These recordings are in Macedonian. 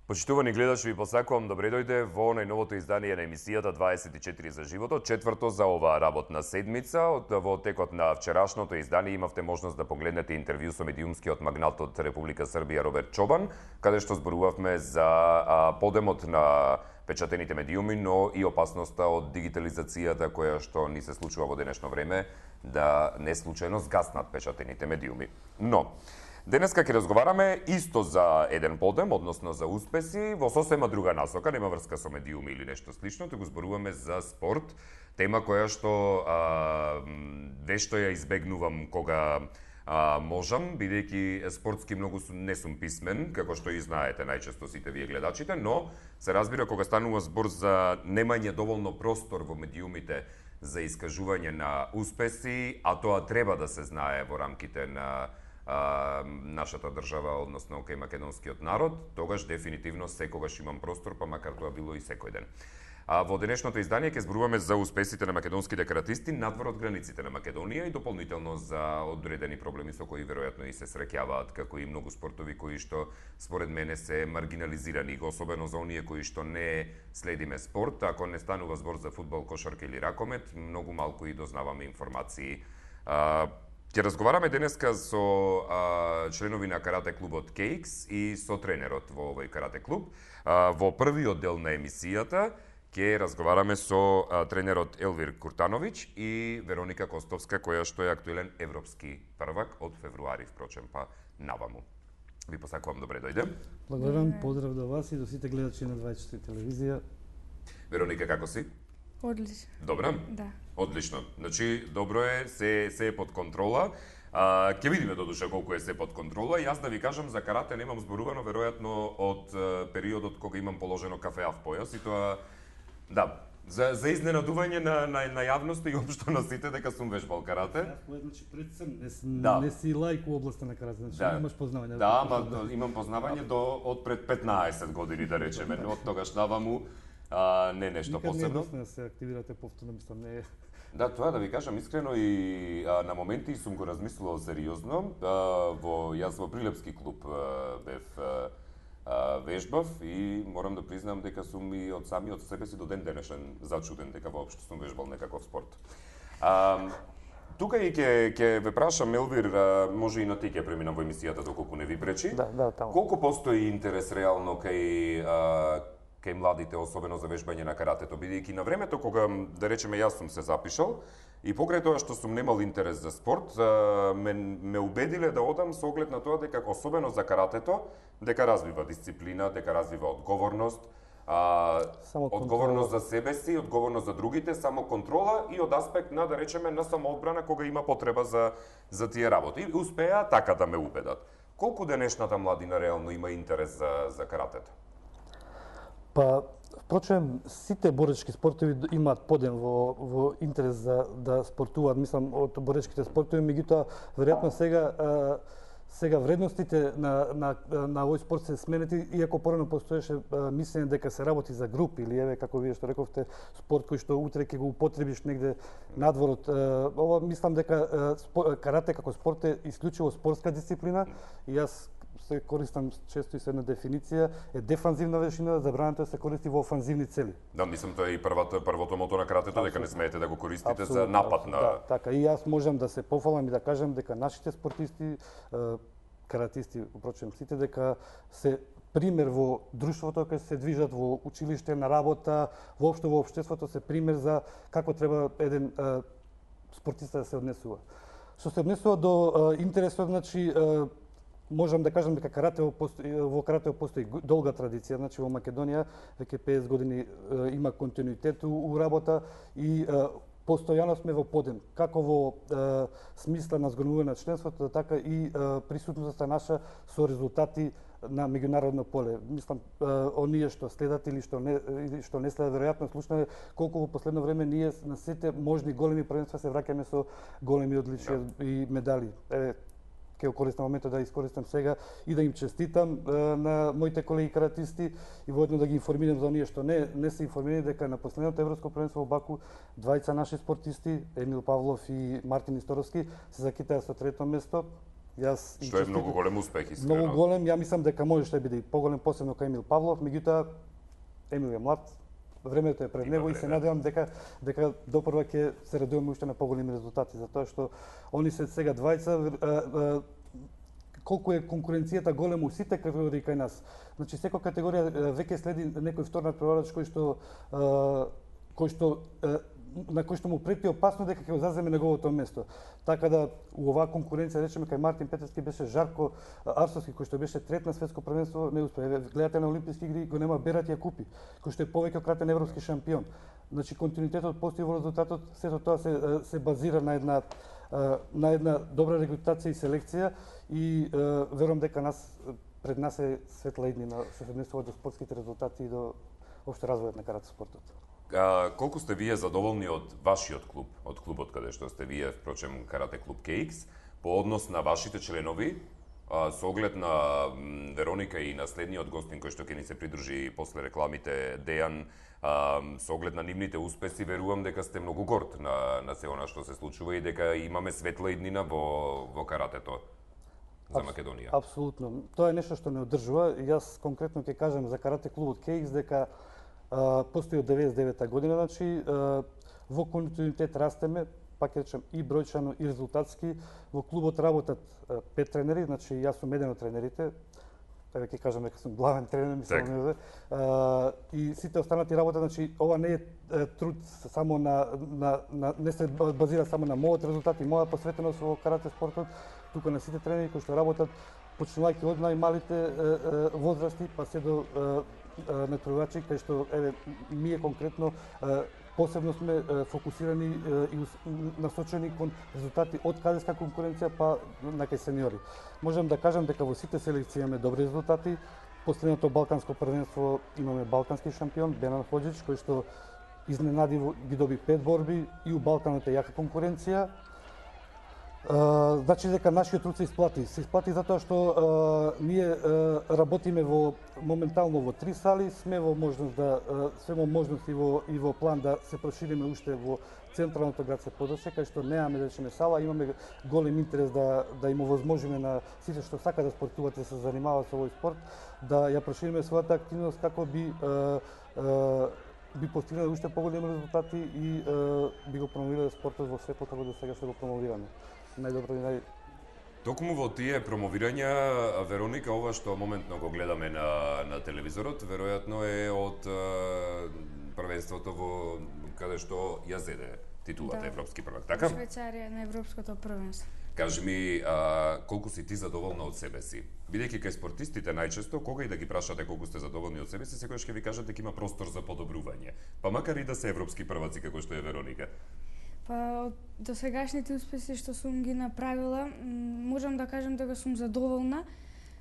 Почитувани гледачи, ви посакувам добре дојде во најновото издание на емисијата 24 за животот, четврто за оваа работна седмица. Во текот на вчерашното издание имавте можност да погледнете интервју со медиумскиот магнат од Република Србија Роберт Чобан, каде што зборувавме за подемот на печатените медиуми, но и опасноста од дигитализацијата која што ни се случува во денешно време, да не случајно згаснат печатените медиуми. Но денеска ќе разговараме исто за еден подем, односно за успеси, во сосема друга насока, нема врска со медиуми или нешто слично, туку зборуваме за спорт, тема која што вешто ја избегнувам кога можам, бидејќи спортски многу не сум писмен, како што и знаете најчесто сите вие гледачите, но се разбира кога станува збор за немање доволно простор во медиумите за искажување на успеси, а тоа треба да се знае во рамките на нашата држава, односно кај македонскиот народ, тогаш дефинитивно секогаш имам простор, па макар тоа било и секој ден. Во денешното издание ќе зборуваме за успесите на македонските каратисти надвор од границите на Македонија и дополнително за одредени проблеми со кои веројатно и се среќаваат, како и многу спортови кои што според мене се маргинализирани, особено за оние кои што не следиме спорт. Ако не станува збор за фудбал, кошарка или ракомет, многу малку и дознаваме информации. Ќе разговараме денеска со членови на карате клубот Кейкс и со тренерот во овој карате клуб. Во првиот дел на емисијата ќе разговараме со тренерот Елвир Куртановиќ и Вероника Костовска, која што е актуелен европски првак од февруари, впрочем, па наваму. Ви посакувам добре дојде. Благодарам, поздрав до вас и до сите гледачи на 24 телевизија. Вероника, како си? Одлично. Добра? Да. Одлично. Значи, добро е, се е под контрола. Ќе видиме додуша колку е се под контрола. И јас да ви кажам, за карате немам зборувано, веројатно од периодот кога имам положено кафеав појас и тоа, да, за изненадување на јавноста и општо на сите дека сум вежбал карате. Значи пред сам Да. не си лаик у областа на карате, значи Да. немаш познавање. Да, ама имам познавање од пред 15 години, да речеме, но од тогаш наваму не нешто Никад посебно. не е доста да се активирате повторно, мислам, не е. Да, тоа да ви кажам искрено и на моменти сум го размислувал сериозно. Јас во Прилепски клуб бев вежбав и морам да признам дека сум и од самиот себе си до ден денешен зачуден дека воопшто сум вежбал некаков спорт. Тука и ќе ве прашам, Елвир, може и на ти ќе преминам во емисијата доколку не ви пречи. Да, таму. Колку постои интерес реално кај младите, особено за вежбање на каратето, бидејќи на времето кога, да речеме, јас сум се запишал и покрај тоа што сум немал интерес за спорт, ме убедиле да одам со оглед на тоа дека особено за каратето, дека развива дисциплина, дека развива одговорност, одговорност за себе си, одговорност за другите, само контрола и од аспект на, да речеме, на самоодбрана кога има потреба за тие работи. И успеа така да ме убедат. Колку денешната младина реално има интерес за каратето? Па, впрочем, сите боречки спортови имаат подем во интерес за да спортуваат, мислам, од боречките спортови, меѓутоа, веројатно сега вредностите на овој спорт се сменети, иако порано постоеше мислење дека се работи за групи или еве како вие што рековте спорт кој што утре ќе го употребиш негде надвор од ова, мислам дека карате како спорт е исклучиво спортска дисциплина и јас се користам често и со една дефиниција, е дефанзивна вешина, забрането се користи во офанзивни цели. Да, мислам тоа е и првото мото на каратето, дека не смеете да го користите за напад на... Да, така, и јас можам да се пофалам и да кажам дека нашите спортисти, каратисти, впрочем, сите дека се пример во друштвото кога се движат во училиште, на работа, воопшто во општеството се пример за како треба еден спортиста да се однесува. Што се однесува до интересот, значи, можам да кажам дека во каратево постои долга традиција, значи во Македонија веќе 50 години има континуитет у работа и постојано сме во подем, како во смисла на згорнување на членството, така и присутноста наша со резултати на меѓународно поле. Мислам, оние што следат или што не следат, веројатно слушнале колку во последно време ние на сите можни големи првенства се враќаме со големи одличија и медали. Ќе го користам моментот да искористам сега и да им честитам на моите колеги каратисти и воедно да ги информирам за оние што не се информирани дека на последното европско првенство во Баку двајца наши спортисти, Емил Павлов и Мартин Исторовски, се закитаа со трето место. Што е многу голем успех, искрено. Многу голем, ја мислам дека можеше да биде и поголем, посебно кај Емил Павлов, меѓутоа Емил е млад, времето е пред него и се надевам дека допрва ќе се радуваме уште на поголеми резултати, затоа што они се сега двајца, колку е конкуренцијата голема у сите категории кај нас. Значи секоја категорија веќе следи некој втор натпреварач на кој што му прети опасно дека ќе го заземе неговото место. Така да у оваа конкуренција, речеме, кај Мартин Петерски беше Жарко Арсовски, кој што беше трет на светско првенство, не успеа. Гледате на Олимписки игри, го нема Берат Јакупи, кој што е повеќе кратен европски шампион. Значи континуитетот постои во резултатот, сето тоа се базира на една добра регрутација и селекција и верувам дека пред нас е светла иднина се однесува до спортските резултати и до општо развојот на карате спортот. Колку сте вие задоволни од вашиот клуб, од клубот каде што сте вие, впрочем, Карате клуб KX, по однос на вашите членови, со оглед на Вероника и на следниот гостин кој што ќе ни се придружи после рекламите, Дејан, со оглед на нивните успеси, верувам дека сте многу горд на се она што се случува и дека имаме светла иднина во каратето за Македонија. Апсолутно. Тоа е нешто што не одржува. Јас конкретно ќе кажам за Карате клубот KX дека постои од 99-та година, значи во континуитет растеме, пак ќе речем и бројчано и резултатски. Во клубот работат 5 тренери, значи јас сум еден од тренерите. Ќе кажам дека сум главен тренер, мислам, и сите останати работат, значи ова не е труд само не се базира само на мојот резултат и моја посветеност во карате спортот, туку на сите тренери кои што работат, почнувајќи од најмалите возрасти па се до натпреварачи, кај што ние конкретно посебно сме фокусирани и насочени кон резултати од кадетска конкуренција па на кај сениори. Можам да кажам дека во сите селекции имаме добри резултати. Последното балканско првенство имаме балкански шампион Бенан Хоџич, кој што изненадиво ги доби 5 борби и у Балканот е јака конкуренција. Значи дека нашиот труд се исплати. Се исплати затоа што ние работиме моментално во 3 сали, сме во можност и во план да се прошириме уште во централното градско подрачје, кај што немаме да речеме сала, имаме голем интерес да им овозможиме на сите што сака да спортуваат и да се занимаваат со овој спорт, да ја прошириме својата активност како би постигнале уште поголеми резултати и би го промовирале спортот во светот како до сега што го промовираме. Најдобро. Токму во тие промовирања, Вероника, ова што моментно го гледаме на телевизорот, веројатно е од првенството каде што ја зеде титулата европски првак, така? Во Швајцарија на европското првенство. Кажи ми, колку си ти задоволна од себе си? Бидејќи кај спортистите најчесто, кога и да ги прашате колку сте задоволни од себе си, секогаш ќе ви кажат дека има простор за подобрување. Па макар и да се европски прваци како што е Вероника. Па од досегашните успеси што сум ги направила, можам да кажам дека сум задоволна,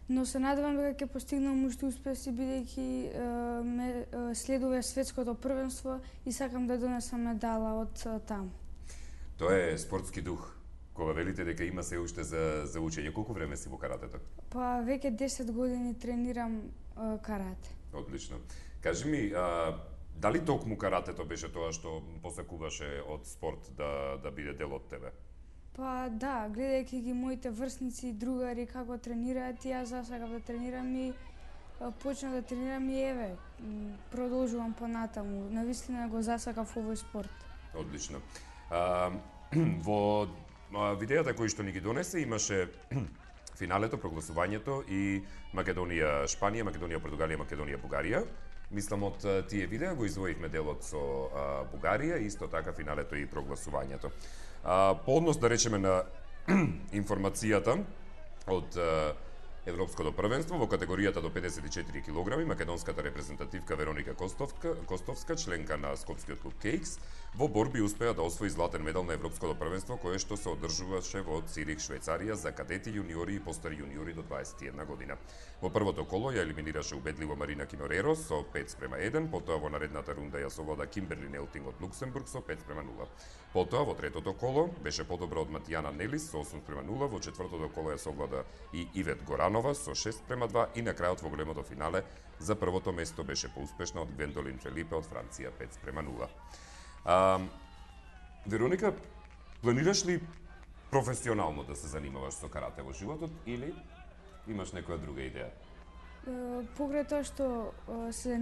но се надевам дека ќе постигнам уште успеси бидејќи ме следува светското првенство и сакам да донесам медала од таму. Тоа е спортски дух. Кога велите дека има се уште за учење, колку време си во каратето? Па веќе 10 години тренирам карате. Одлично. Кажи ми, дали токму каратето беше тоа што посакуваше од спорт да биде дел од тебе? Па да, гледајќи ги моите врсници и другари како тренираат, јас засакав да тренирам и почнав да тренирам и еве, продолжувам понатаму. Навистина го засакав овој спорт. Одлично. Во видејата кои што ни ги донесе имаше финалето, прогласувањето и Македонија-Шпанија, Македонија-Португалија, Македонија-Бугарија. Мислам, од тие видеа го издвоивме делот со Бугарија, исто така финалето и прогласувањето. По однос, да речеме, на информацијата од Европското првенство во категоријата до 54 кг, македонската репрезентативка Вероника Костовска, членка на Скопскиот клуб KX, во борби успеа да освои златен медал на Европското првенство, кое што се одржуваше во Цирих, Швајцарија, за кадети, јуниори и постари јуниори до 21 година. Во првото коло ја елиминираше убедливо Марина Кинореро со 5:1, потоа во наредната рунда ја совлада Кимберли Нелтинг од Луксембург со 5:0. Потоа во третото коло беше подобра од Матијана Нелис со 8:0, во четвртото коло ја совлада и Ивет Горанова со 6:2 и на крајот во големото финале за првото место беше поуспешна од Гвендолин Фелипе од Франција 5:0. Вероника, планираш ли професионално да се занимаваш со карате во животот или имаш некоја друга идеја? Покрај тоа што се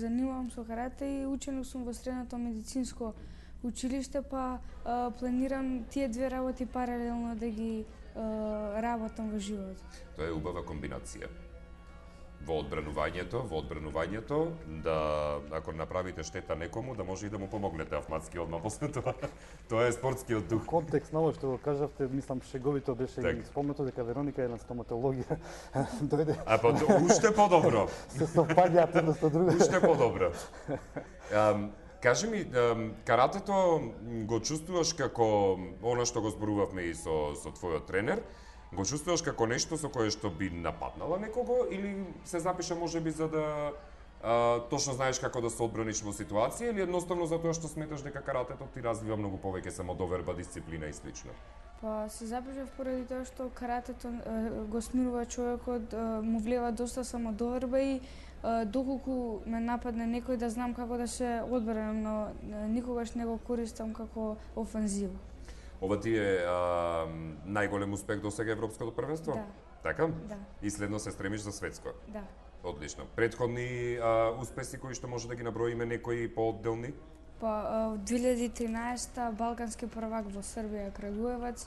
занимавам со карате и ученик сум во средното медицинско училиште, па планирам тие две работи паралелно да ги работам во животот. Тоа е убава комбинација. Во одбранувањето, да ако направите штета некому, да може и да му помогнете автоматски одма после тоа. Тоа е спортскиот дух. Контекст на ова што го кажавте, мислам шеговито беше Так. и спомнато дека Вероника е на стоматологија. Дојде А па уште подобро. се совпаѓаат едно со друго. Уште подобро. Кажи ми, каратето го чувствуваш како она што го зборувавме и со твојот тренер, го чувствуваш како нешто со кое што би нападнала некого или се запиша можеби за да точно знаеш како да се одбраниш во ситуација или едноставно затоа што сметаш дека каратето ти развива многу повеќе самодоверба, дисциплина и слично? Па се запишав поради тоа што каратето го смирува човекот, му влива доста самодоверба и доколку ме нападне некој да знам како да се одбранам, но никогаш не го користам како офанзива. Ова ти е најголем успех до сега Европското првенство? Да. Така? Да. И следно се стремиш за светско? Да. Одлично. Предходни успеси кои што може да ги наброиме некои поодделни? Па во 2013 балкански првак во Србија Крагуевац,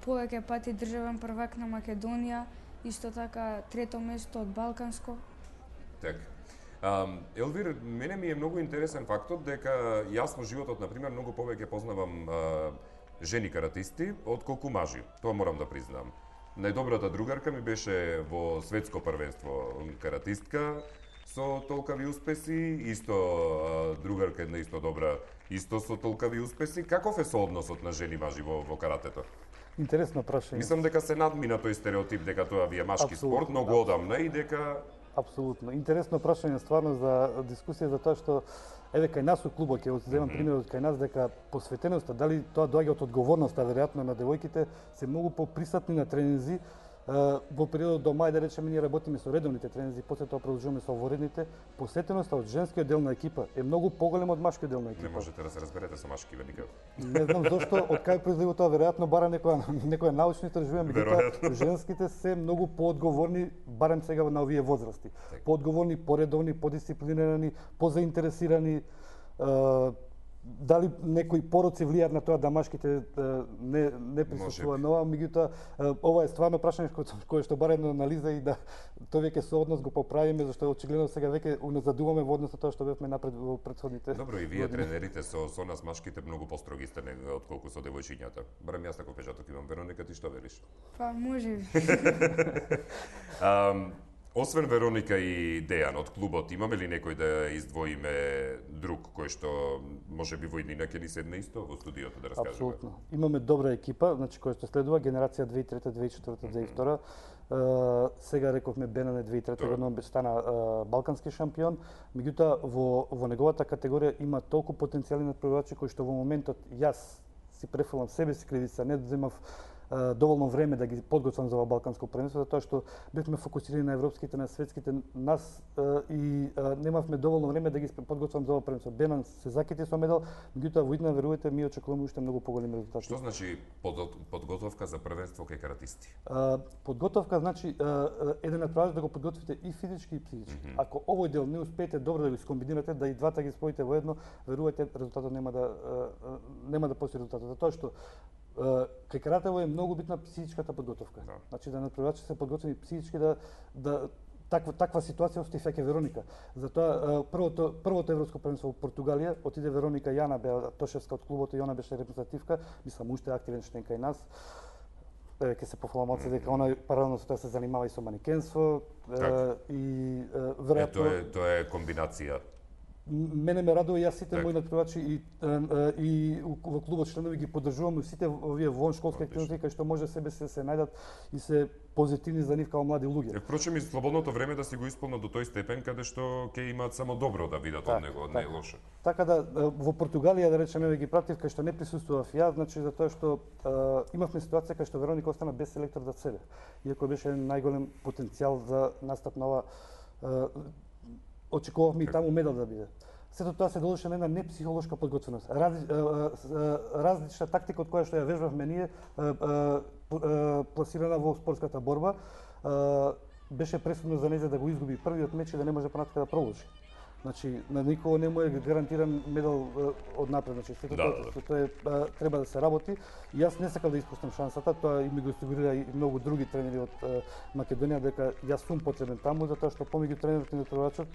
повеќе пати државен првак на Македонија, исто така трето место од балканско. Така. Елвир, мене ми е многу интересен фактот дека јас во животот, например, многу повеќе познавам жени каратисти отколку мажи. Тоа морам да признам. Најдобрата другарка ми беше во светско првенство каратистка со толкави успеси, исто другарка една исто добра, исто со толкави успеси. Каков е соодносот на жени и мажи во каратето? Интересно прашање. Мислам дека се надмина тој стереотип дека тоа ви е машки спорт, многу одамна и дека Апсолутно. Интересно прашање стварно за дискусија за тоа што еве кај нас у клубот ќе земам примерот кај нас дека посветеноста, дали тоа доаѓа од одговорноста веројатно на девојките, се многу поприсатни на тренинзи. Во периодот до мај, да речеме, ние работиме со редовните тренинзи, после тоа продолжуваме со воредните. Посветеноста од женскиот дел на екипа е многу поголема од машкиот дел на екипа. не можете да се разберете со машкиве никако. Не знам зошто, од кај произлегува тоа, веројатно бара некоја научно иstražување, меѓутоа женските се многу поодговорни, барем сега на овие возрасти. Поодговорни, поредовни, подисциплинирани, позаинтересирани. Дали некои пороци влијаат на тоа да машките не присуствуваат на ова, меѓутоа ова е стварно прашање кое што бара една анализа и да тоа веќе сооднос го поправиме, зашто очигледно сега веќе уназадуваме во однос на тоа што бевме напред во претходните. Добро, и вие тренерите со нас машките многу построги сте отколку со девојчињата. Барем јас тако печаток имам. Вероника, ти што велиш? Па може би. Освен Вероника и Дејан од клубот, имаме ли некој да издвоиме друг кој што може би во иднина ќе ни седне исто во студиото да раскажеме? Апсолутно. Имаме добра екипа, значи која што следува генерација 2003, 2004, 2002. Сега рековме Бенан е 2003 година стана балкански шампион, меѓутоа во неговата категорија има толку потенцијални надпреварувачи кои што во моментот јас си префрлам себе си кривица, не земав доволно време да ги подготвам за ова балканско првенство, затоа што бевме фокусирани на европските, на светските, нас и немавме доволно време да ги подготвам за ова првенство. Бенан се закити со медал, меѓутоа во иднина, верувате, ми очекуваме уште многу поголеми резултати. Што значи подготовка за првенство кај каратисти? Подготовка значи еден надпреварач да го подготвите и физички и психички. Ако овој дел не успеете добро да го скомбинирате, да и двата ги споите во едно, верувате, резултатот нема да постои резултатот, затоа што кај каратево е многу битна психичката подготовка. Да. Значи да надпреварачите се подготвени психички да таква ситуација устифаќе Вероника. Затоа првото европско првенство во Португалија отиде Вероника Јана, беа Тошевска од клубот и она беше репрезентативка, мислам уште активен член кај нас. Ќе се пофалам малце дека она паралелно со тоа се занимава и со манекенство и веројатно Тоа е комбинација. Мене ме радува, јас сите мои надпреварачи и во клубот членови ги поддржувам сите овие воншколски активности кај што може себе се најдат и се позитивни за нив како млади луѓе. Впрочем, и слободното време да си го исполнат до тој степен каде што ќе имаат само добро да видат од него, не лошо. Така да во Португалија, да речеме, ги пратив кај што не присуствував јас, значи затоа што имавме ситуација кај што Вероника остана без селектор за себе. Иако беше најголем потенцијал за настап на ова, очекувавме и таму медал да биде. сето тоа се дължеше на една непсихолошка подготвеност. Различна тактика од која што ја вежбавме ние, пласирана во спортската борба, беше пресудно за нејзе да го изгуби првиот меч и да не може понатака да продолжи. Значи, на никого не му е гарантиран медал од напред. Значи, сето тоа треба да се работи. И јас не сакам да испустам шансата, тоа и ми го осигурира и многу други тренери од Македонија, дека јас сум потребен таму, затоа што помеѓу тренерот и натпреварачот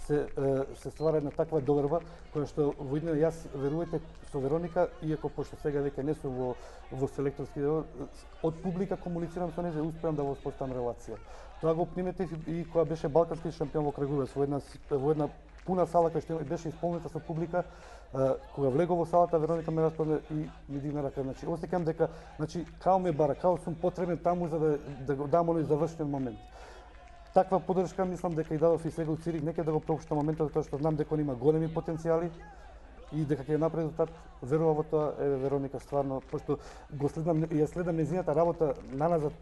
се ствара една таква доверба, која што во иднина јас, верувајте, со Вероника, иако пошто сега веќе не сум во селекторски дел, од публика комуницирам со нејзе, успеам да воспоставам релација. Тоа го примете и кога беше балкански шампион во Крагувец, во една пуна сала кај што беше исполнета со публика, кога влего во салата, Вероника ме распозна и ми дигна рака. Значи, осеќам дека, као ме бара, као сум потребен таму за да го дам оној завршен момент. Таква поддршка мислам дека и дадов и сега у Цирих, нека да го пропуштам моментот, затоа што знам дека он има големи потенцијали и дека ќе направи резултат. Верува во тоа, Вероника стварно, пошто го следам и ја следам нејзината работа наназад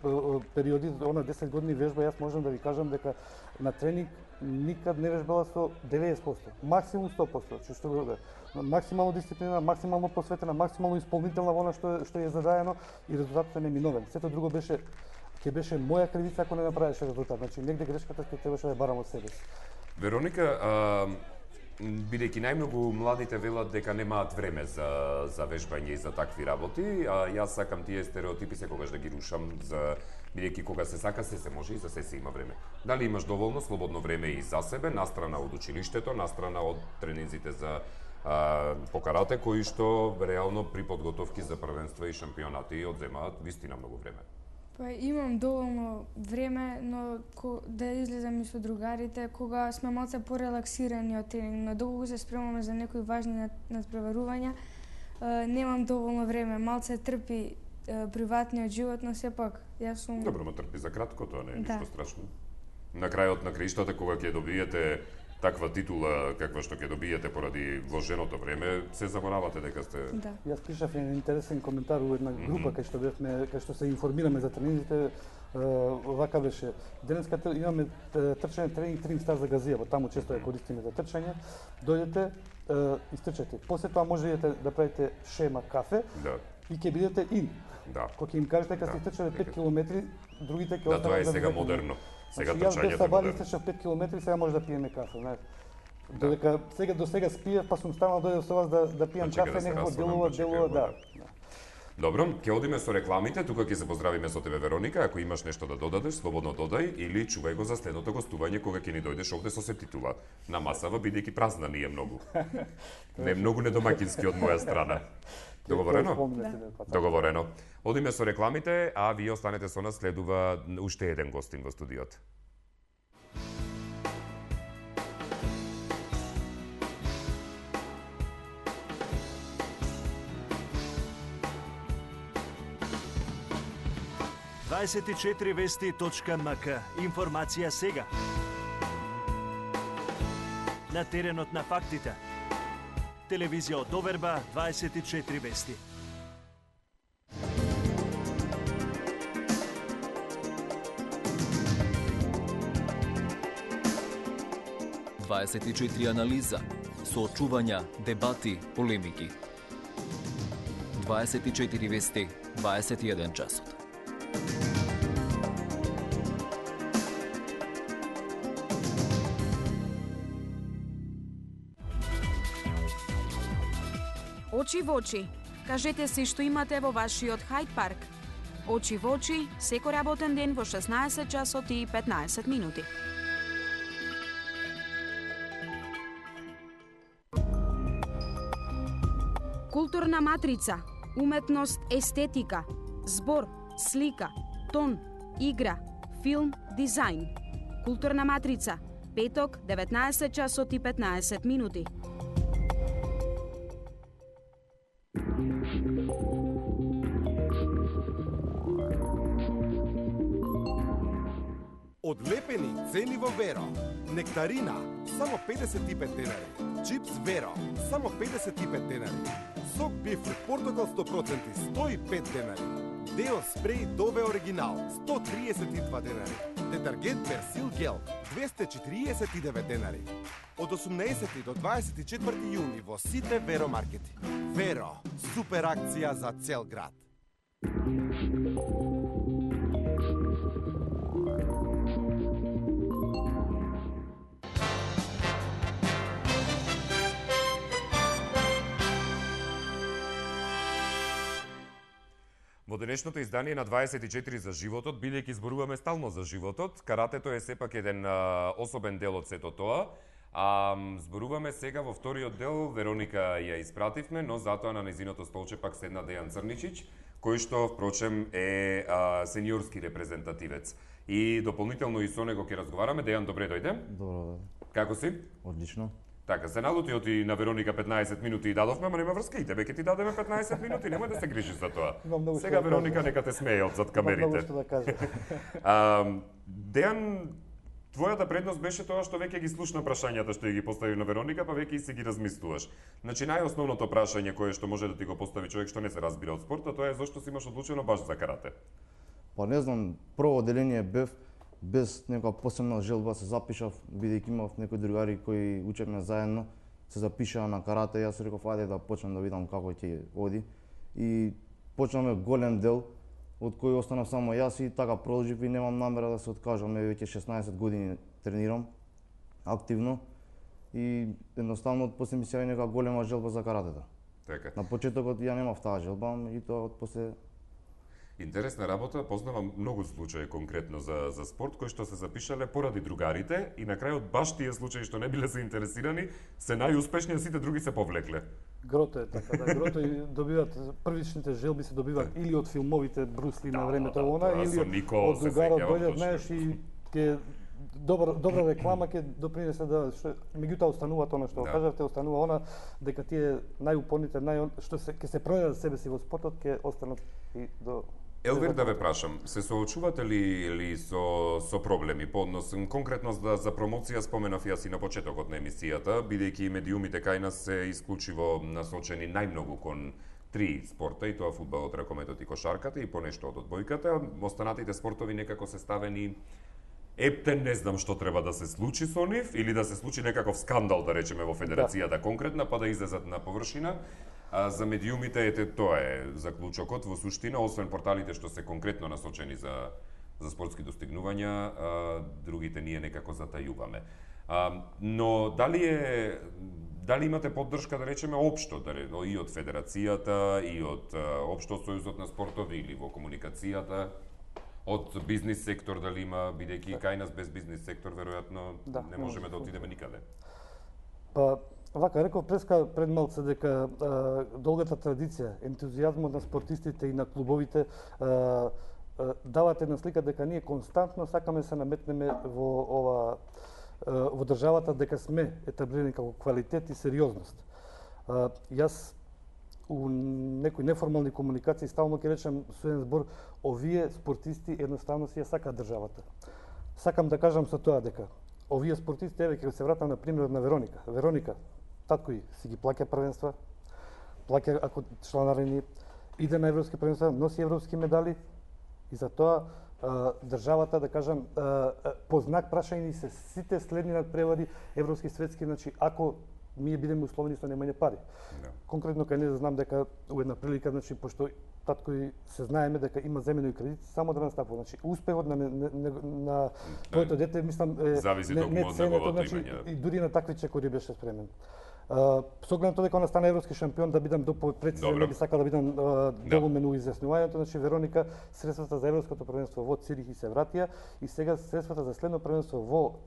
периоди, она 10 години вежба, јас можам да ви кажам дека на тренинг никад не вежбала со 90%, максимум 100%, што го бе. Максимално дисциплина, максимално посветена, максимално исполнителна во она што е задаено и резултатот е неминовен. Сето друго ќе беше моја кривица ако не направеше резултат. Значи негде грешката ќе требаше да барам од себе си. Вероника, бидејќи најмногу младите велат дека немаат време за вежбање и за такви работи, јас сакам тие стереотипи секогаш да ги рушам, бидејќи кога се сака се може и за се има време. Дали имаш доволно слободно време и за себе, настрана од училиштето, настрана од тренинзите за по карате, кои што реално при подготовки за првенства и шампионати одземаат вистина многу време? Па имам доволно време, но да излезам и со другарите, кога сме малце порелаксирани од тренинг, но доколку се спремаме за некои важни надпреварувања, немам доволно време, малце трпи приватниот живот, но сепак јас сум... Добро, ма трпи за кратко, тоа не е ништо страшно. На крајот на краиштата, кога ќе добиете таква титула каква што ќе добиете поради вложеното време, се заборавате дека сте... Да. Јас пишав еден интересен коментар у една група кај што се информираме за тренинзите, вака беше. Денеска имаме трчање тренинг Трим Стар за Газиево, таму често ја користиме за трчање. Дојдете, истрчате. После тоа можете да правите шема кафе и ќе бидете ин. Кога ќе им кажете дека сте трчале 5 километри, другите ќе останат... Да, тоа е сега модерно. Сега трчањето е модерно. Јас трчав 5 километри, сега може да пиеме кафе, знаете. Додека до сега спиев, па сум станал дојде со вас да пијам кафе, некако делува, да. Добро, ќе одиме со рекламите, тука ќе се поздравиме со тебе Вероника, ако имаш нешто да додадеш, слободно додај или чувај го за следното гостување кога ќе ни дојдеш овде со се титула. На масава, бидејќи празна ни е многу. Не е многу недомакински од моја страна. Договорено? Договорено. Одиме со рекламите, а вие останете со нас, следува уште еден гостин во студиото. vesti.mk. Информација сега. На теренот на фактите. Телевизија од доверба 24 вести. ...24 анализа, соочувања, дебати, полемики. 24 вести, 21 часот. Очи во очи. Кажете си што имате во вашиот Хајд парк. Очи во очи, секој работен ден во 16 часот и 15 минути. Културна матрица, уметност, естетика, збор, слика, тон, игра, филм, дизајн. Културна матрица, петок, 19 часот и 15 минути. Одлепени цени во Веро. Нектарина, само 55 денари. Чипс Веро, само 55 денари. Сок бифр портокал 100%, 105 денари. Део спреј Дове оригинал, 132 денари. Детергент Персил Гел 249 денари. Од 18 до 24 јуни во сите Веро маркети. Веро, супер акција за цел град. Во денешното издание на 24 за животот, бидејќи зборуваме стално за животот, каратето е сепак еден особен дел од сето тоа. Зборуваме сега во вториот дел, Вероника ја испративме, но затоа на нејзиното столче пак седна Дејан Црничич, кој што, впрочем, е сениорски репрезентативец. И дополнително и со него ќе разговараме. Дејан, добре дојде. Добро. Како си? Одлично. Така, се налутиот и на Вероника 15 минути и дадовме, ама нема врска, и тебе ќе ти дадеме 15 минути, немој да се грижиш за тоа. Сега Вероника нека те смее од зад камерите. Многу што да кажа. Дејан, твојата предност беше тоа што веќе ги слушна прашањата што ги постави на Вероника, па веќе и си ги размислуваш. Значи, најосновното прашање кое што може да ти го постави човек што не се разбира од спорта, тоа е зошто си имаш одлучено баш за карате? Па не знам, прво одделение бев без некоја посебна желба, се запишав, бидејќи имав некои другари кои учеме заедно, се запишаа на карате, јас реков ајде да почнам да видам како ќе оди. И почнаме голем дел, од кој останав само јас и така продолжив и немам намера да се откажам, веќе 16 години тренирам активно и едноставно после ми се јави некоја голема желба за каратето. Така. На почетокот ја немав таа желба, и тоа од после. Интересна работа, познавам многу случаи конкретно за спорт кои што се запишале поради другарите и на крајот баш тие случаи што не биле заинтересирани се најуспешни, а сите други се повлекле. Грото е така, да, грото и добиваат првичните желби се добиваат или од филмовите Брусли на времето она или од другарот дојдат, знаеш, и ќе добра реклама ќе допринесе да меѓутоа останува тоа што кажавте, останува она дека тие најупорните, што ќе се пронајдат себе си во спортот ќе останат и до. Елвир, да ве прашам, се соочувате ли со проблеми по однос конкретно за промоција, споменав јас и на почетокот на емисијата, бидејќи медиумите кај нас се исклучиво насочени најмногу кон три спорта, и тоа фудбалот, ракометот и кошарката и понешто од одбојката, останатите спортови некако се ставени ептен, не знам што треба да се случи со нив, или да се случи некаков скандал, да речеме, во федерацијата конкретна, па да излезат на површина. За медиумите тоа е заклучокот во суштина, освен порталите што се конкретно насочени за спортски достигнувања, другите ние некако затајуваме. Но дали имате поддршка, да речеме, општо, и од федерацијата, и од општо сојузот на спортови, или во комуникацијата, од бизнис сектор дали има, бидејќи кај нас без бизнис сектор веројатно не можеме да отидеме никаде? Па вака реков пред малце дека долгата традиција, ентузијазмот на спортистите и на клубовите дават една слика дека ние константно сакаме се наметнеме во државата, дека сме етаблирани како квалитет и сериозност. Јас у некои неформални комуникации стално ќе речем со еден збор, овие спортисти едноставно си ја сакаат државата. Сакам да кажам со тоа дека овие спортисти, еве ќе се вратам на примерот на Вероника. Вероника, татко и си ги плаќа првенства, плаќа ако чланарини, иде на европски првенства, носи европски медали и за тоа државата, да кажам, по знак прашање се сите следни надпревари европски, светски, значи ако ние бидеме условени со немање пари. Конкретно кај не знам дека у една прилика, значи пошто татко и се знаеме дека има земено и кредити, само да настапува. Значи успехот на твоето дете, мислам, зависи токму од неговото имање. И дури на такви чекори беше спремен. Со оглед на тоа дека она стана европски шампион, да бидам прецизен, не би сакал да бидам долумен у изјаснувањето, значи Вероника средствата за европското првенство во Цирих и се вратија и сега средствата за следно првенство во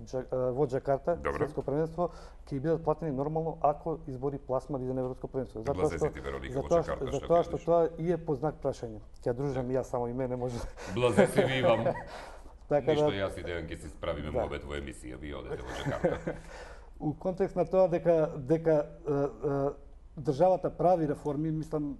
Џакарта, светско првенство, ќе бидат платени нормално ако избори пласма да иде на европско првенство. Затоа што тоа и е по знак прашање. Ќе дружам и јас само име, не може. Блазеси ви имам. Ништо јас и Дејан ќе се справиме муабет во емисија, ви одете во Џакарта. У контекст на тоа дека државата прави реформи, мислам,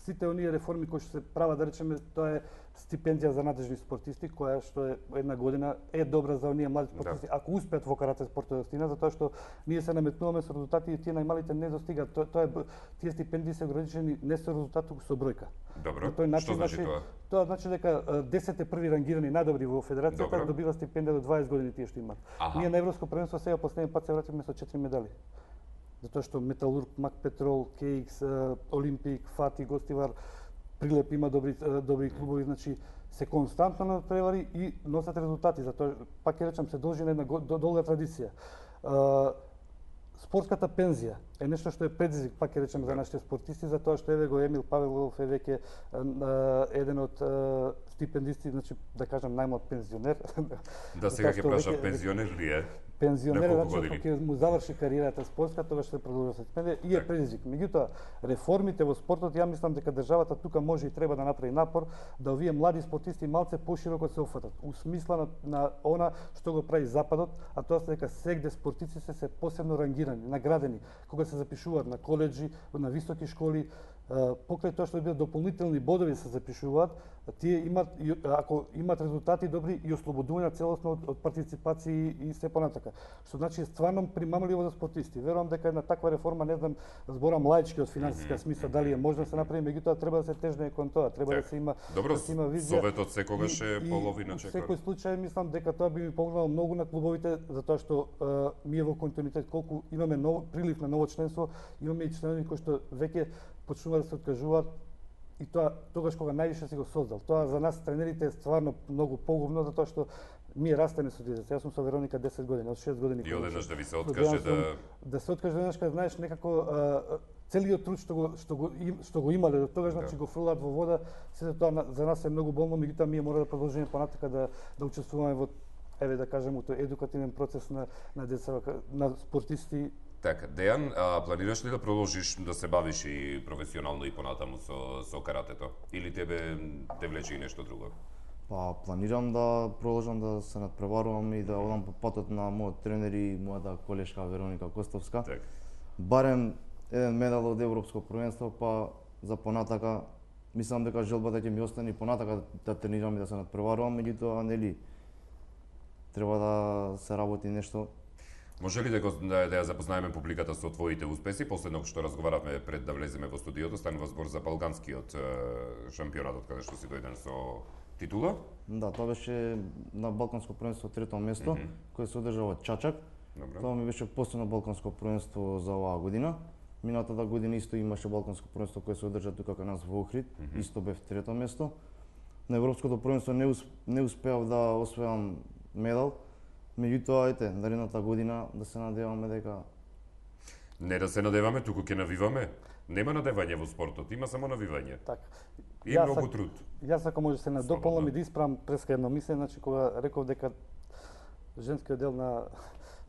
сите оние реформи кои што се прават, да речеме, тоа е стипендија за надежни спортисти, која што е една година е добра за оние млади спортисти, ако успеат во карате спортот да стигнат, затоа што ние се наметнуваме со резултати и тие најмалите не достигаат. Тие стипендии се ограничени не со резултат, туку со бројка. Добро. Што значи тоа? Тоа значи дека 10 први рангирани најдобри во федерацијата добива стипендија до 20 години тие што имаат. Ние на европско првенство сега последен пат се вративме со 4 медали. Затоа што Металург, Мак Петрол, КХ, Олимпик, Фати, Гостивар, Прилеп има добри клубови, значи се константно надпревари и носат резултати. Затоа пак ќе речам се должи на една долга традиција. Спортската пензија е нешто што е предизвик, пак ќе речем, за нашите спортисти, затоа што еве го Емил Павелов е веќе еден од стипендисти, значи да кажам најмлад пензионер. Да, сега ќе праша пензионер ли е? Пензионер, значи кога ќе му заврши кариерата спортска, тогаш ќе продолжи со стипендија и е предизвик. Меѓутоа, реформите во спортот, ја мислам дека државата тука може и треба да направи напор да овие млади спортисти малце пошироко се офатат. У смисла на она што го прави Западот, а тоа се дека сегде спортисти се посебно рангирани, наградени, кога се запишуваат на коледжи, на високи школи, покрај тоа што бидат дополнителни бодови се запишуваат, тие имат, ако имат резултати добри, и ослободување целосно од партиципации и се понатака. Што значи стварно примамливо за спортисти. Верувам дека една таква реформа, не знам, зборам лаички од финансиска смисла, дали е можно да се направи, меѓутоа треба да се тежне кон тоа, треба да се има визија. Советот секогаш е половина чека. Во секој случај мислам дека тоа би ми помогнало многу на клубовите, затоа што ние во континуитет колку имаме прилив на ново членство, имаме и членови кои што веќе почнуваат да се откажуваат, и тоа тогаш кога највише си го создал. Тоа за нас тренерите е стварно многу погубно, затоа што ние растеме со децата. Јас сум со Вероника 10 години, од 6 години. И одеднаш да ви се откаже да се откаже веднаш кога знаеш некако целиот труд што го имале до тогаш, значи го фрлаат во вода. Сето тоа за нас е многу болно, меѓутоа ние мора да продолжиме понатака да учествуваме во, еве да кажем, тој едукативен процес на деца, на спортисти. Така, Дејан, планираш ли да продолжиш да се бавиш и професионално и понатаму со каратето? Или те влече и нешто друго? Па, планирам да продолжам да се надпреварувам и да одам по патот на мојот тренер и мојата колешка Вероника Костовска. Так. Барем еден медал од Европско првенство, па за понатака мислам дека желбата ќе ми остане понатака да тренирам и да се надпреварувам, меѓутоа нели треба да се работи нешто. Може ли да ја запознаеме публиката со твоите успеси? Последно што разговаравме пред да влеземе во студиото, станува збор за балканскиот шампионат, каде што си дојден со титула? Да, тоа беше на балканско првенство трето место, кое се одржа во Чачак. Тоа ми беше последно балканско првенство за оваа година. Минатата година исто имаше балканско првенство кое се одржа тука кај нас во Охрид, исто бев трето место. На европското првенство не успеав да освојам медал. Меѓутоа, ете, наредната година да се надеваме дека... Не да се надеваме, туку ќе навиваме. Нема надевање во спортот, има само навивање. Така. И многу труд. Јас ако може се надополнам и да исправам преска едно мислење, значи кога реков дека женскиот дел на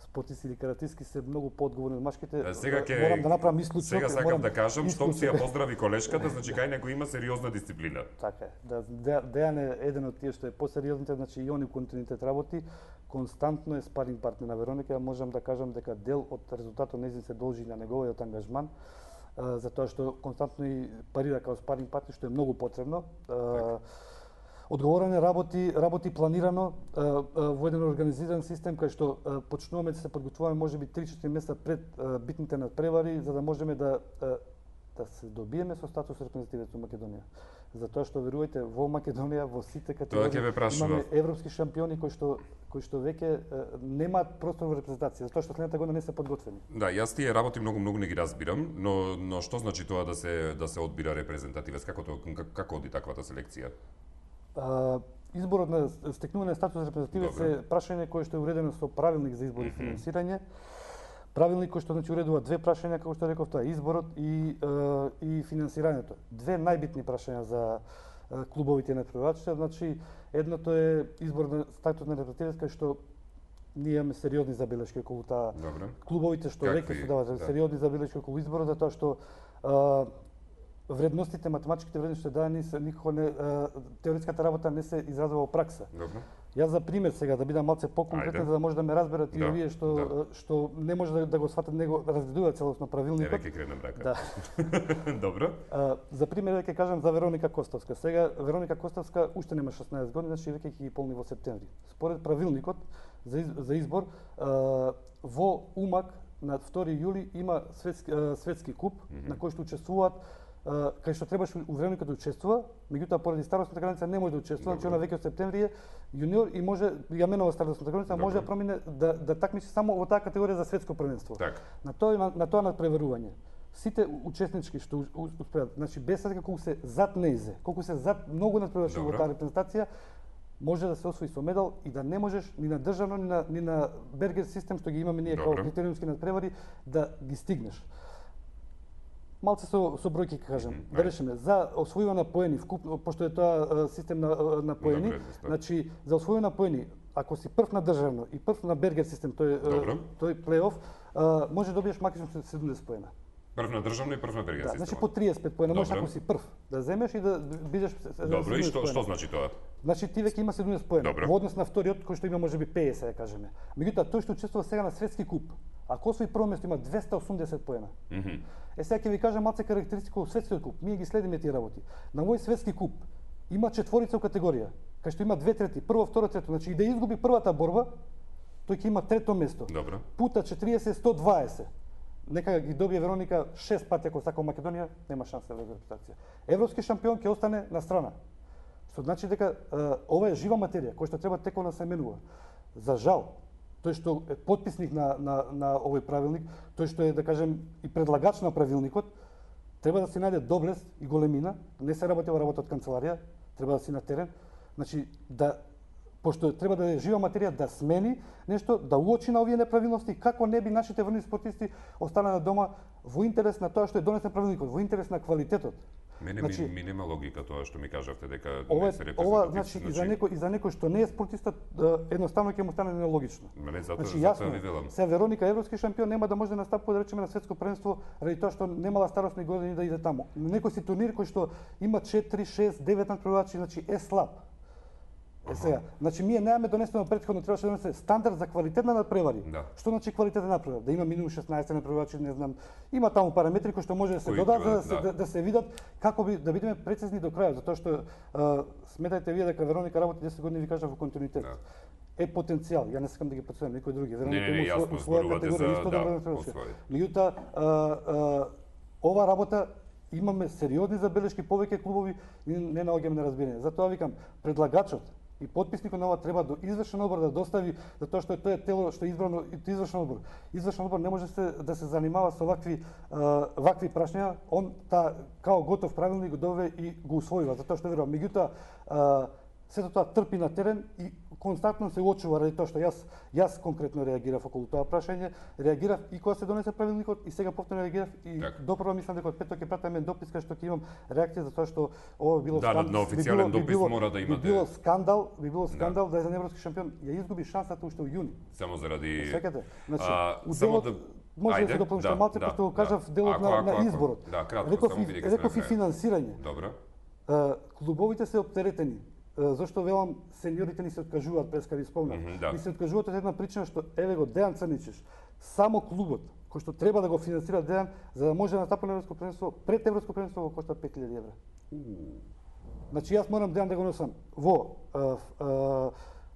спортисти или каратистки се многу поодговорни од машките, морам да направам исклучок. Сега сакам да кажам, штом си ја поздрави колешката, значи кај него има сериозна дисциплина. Така е. Дејан е еден од тие што е посериозните, значи и он и континуитет работи, константно е спаринг партнер на Вероника. Можам да кажам дека дел од резултатот нејзин се должи на неговиот ангажман, затоа што константно и парира како спаринг партнер, што е многу потребно. Одговорен работи планирано во еден организиран систем кај што почнуваме да се подготвуваме можеби 3-4 месеца пред битните надпревари за да можеме да се добиеме со статус репрезентативец во Македонија. Затоа што верувајте, во Македонија во сите категории имаме европски шампиони кои што веќе немаат простор во репрезентација, затоа што следната година не се подготвени. Да, јас тие работи многу не ги разбирам, но што значи тоа да се одбира репрезентативец? Како оди таквата селекција? Изборот на стекнување статус репрезентативец е прашање кое што е уредено со правилник за избор и финансирање. Правилник кој што значи уредува две прашања, како што реков, тоа е изборот и финансирањето. Две најбитни прашања за клубовите надпреварачите, значи едното е избор на статус на репрезентативец кај што ние имаме сериозни забелешки околу таа. Клубовите што веќе се даваат сериозни забелешки околу изборот, затоа што вредностите, математичките вредности што дадени никако не теоретската работа не се изразува во пракса. Јас за пример сега да бидам малце поконкретен за да може да ме разберат и овие што не може да го сватат него разгледуваат целосно правилникот. Еве ќе кренем рака. Да. Добро. За пример ќе кажам за Вероника Костовска. Сега Вероника Костовска уште нема 16 години, значи веќе ќе ги полни во септември. Според правилникот за избор во Умак на 2 јули има светски куп на кој што учествуваат кај што требаше у Вероника да учествува, меѓутоа поради старосната граница не може да учествува, значи она веќе од септември е јуниор и може ја менува старосната граница, може да промине да такмичи само во таа категорија за светско првенство. На тоа надпреварување сите учеснички што успеат, значи без разлика колку се зад неизе, колку се зад многу надпреварувачи во таа репрезентација, може да се освои со медал и да не можеш ни на државно ни на Бергер систем што ги имаме ние како критериумски надпревари да ги стигнеш. Малце со бројки ќе кажам. Да речеме за освојувана поени пошто е тоа систем на поени, значи за освојувана поени, ако си прв на државно и прв на Бергер систем, тој плейоф, може да добиеш максимум 70 поена. Прв на државно и прв на Бергер систем. Значи по 35 поена можеш ако си прв да земеш и да бидеш. Добро, и што значи тоа? Значи ти веќе има 70 поена во однос на вториот кој што има можеби 50 да кажеме. Меѓутоа тој што учествува сега на светски куп, ако освои прво место има 280 поена. Сега ќе ви кажам малце карактеристика од светскиот куп. Ние ги следиме тие работи. На овој светски куп има четворица категорија, кај што има две трети, прво, второ, трето. Значи и да изгуби првата борба, тој ќе има трето место. Добро. Пута 40 120. Нека ги добие Вероника 6 пати ако сака Македонија, нема шанса за репутација. Европски шампион ќе остане на страна. Што значи дека ова е жива материја која што треба тековно да се менува. За жал, тој што е потписник на овој правилник, тој што е, да кажем, и предлагач на правилникот, треба да си најде доблест и големина, не се работи во работа од канцеларија, треба да си на терен, значи пошто треба да е жива материја да смени нешто, да уочи на овие неправилности, како не би нашите врни спортисти останаа дома во интерес на тоа што е донесен правилникот, во интерес на квалитетот. Мене ми нема логика тоа што ми кажавте дека не се репрезентативни. Ова значи и за некој што не е спортиста едноставно ќе му стане нелогично. Мене затоа ви велам. Се Вероника европски шампион нема да може да настапува да речеме на светско првенство ради тоа што немала старосни години да иде таму. Некој си турнир кој што има 4, 6, 9 надпреварувачи, значи е слаб. Сега, значи ние немаме донесено претходно, требаше да донесе стандард за квалитет на надпревари. Што значи квалитет на надпревар? Да има минимум 16 надпреварувачи, не знам. Има таму параметри кои што може да се додаат за да се видат како би да бидеме прецизни до крајот, затоа што сметајте вие дека Вероника работи 10 години, ви кажа, во континуитет. Е потенцијал. Ја не сакам да ги подценам некои други. Вероника има своја категорија исто добро надпреварувачи. Меѓутоа ова работа имаме сериозни забелешки, повеќе клубови и не наоѓаме на разбирање. Затоа викам, предлагачот и потписникот на ова треба до извршен одбор да достави, затоа што тоа е тело што е избрано и извршен одбор. Извршен одбор не може да се занимава со вакви прашања, он као готов правилник го дове и го усвојува, затоа што верувам. Меѓутоа сето тоа трпи на терен и константно се уочува ради тоа што јас конкретно реагирав околу тоа прашање, реагирав и кога се донесе правилникот и сега повторно реагирав и допрва мислам дека од петок ќе пратиме допис кај што ќе имам реакција затоа што ова било скандал. Да, на официјален допис мора да имате. Би било скандал да е за европски шампион, ја изгуби шансата уште во јуни. Само заради Секате. Значи, може да се дополни што малце пошто кажав делот на изборот. Да, кратко, само бидејќи реков и финансирање. Добро. Клубовите се оптеретени. Зошто велам сениорите ни се откажуваат, преска ви спомнам. Ни се откажуваат од една причина што еве го Дејан Црничиш, само клубот кој што треба да го финансира Дејан за да може да настапи на европско првенство, пред европско првенство го кошта 5000 евра. Значи јас морам Дејан да го носам во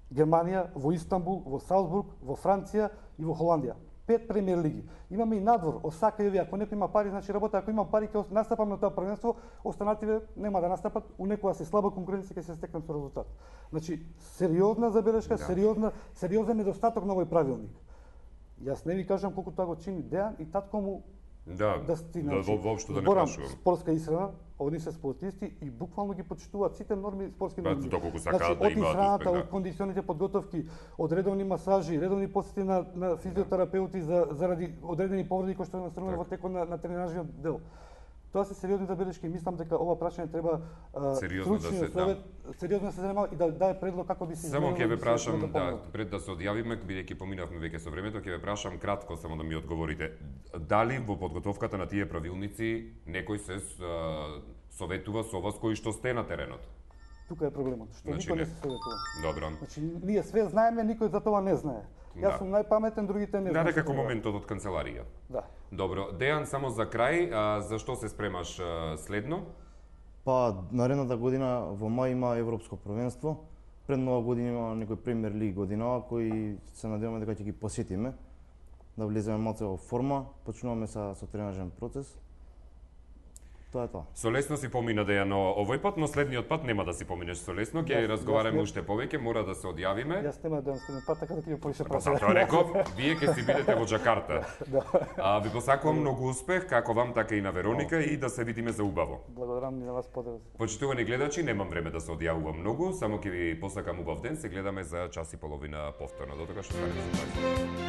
Германија, во Истанбул, во Салцбург, во Франција и во Холандија. 5 премиер лиги. Имаме и надвор, Осака и овие, ако некој има пари, значи работа, ако имам пари ќе настапам на тоа првенство, останативе нема да настапат, у некоја се слаба конкуренција ќе се стекнам со резултат. Значи сериозна забелешка, сериозен недостаток на овој правилник. Јас не ви кажам колку тоа го чини Дејан и татко му да стигне. Воопшто да не прашувам. Спортска исхрана, они се спортисти и буквално ги почитуваат сите норми, спортски норми. Толку сакаат да имаат успех, од кондиционите подготовки, од редовни масажи, редовни посети на физиотерапеути заради одредени повреди кои што настануваат во текот на тренажниот дел. Тоа се сериозни забелешки, мислам дека ова прашање треба сериозно да се занимава и да даде предлог како би се Само ќе ве прашам, пред да се одјавиме, бидејќи поминавме веќе со времето, ќе ве прашам кратко само да ми одговорите. Дали во подготовката на тие правилници некој се советува со вас кои што сте на теренот? Тука е проблемот, што Значи, никој не. не се советува. Добро. Значи, ние све знаеме, никој за тоа не знае. Јас Да. сум најпаметен, другите не знаат. како моментот од канцеларија. Да. Добро, Дејан, само за крај, зашто се спремаш следно? Па, наредната година во мај има Европско првенство. Пред нова година има некој премиер лиг годинава кои се надеваме дека ќе ги посетиме. Да влеземе малце во форма, почнуваме со тренажен процес. Тоа е тоа. Со лесно си помина Дејан овој пат, но следниот пат нема да си поминеш со лесно, ќе разговараме уште повеќе, мора да се одјавиме. Јас нема да следен пат, така да ќе ви поише Па затоа реков, вие ќе си бидете во Џакарта. Ви посакувам многу успех, како вам, така и на Вероника, и да се видиме за убаво. Благодарам и на вас подраз. Почитувани гледачи, немам време да се одјавувам многу, само ќе ви посакам убав ден, се гледаме за час и половина повторно. До тога што станем за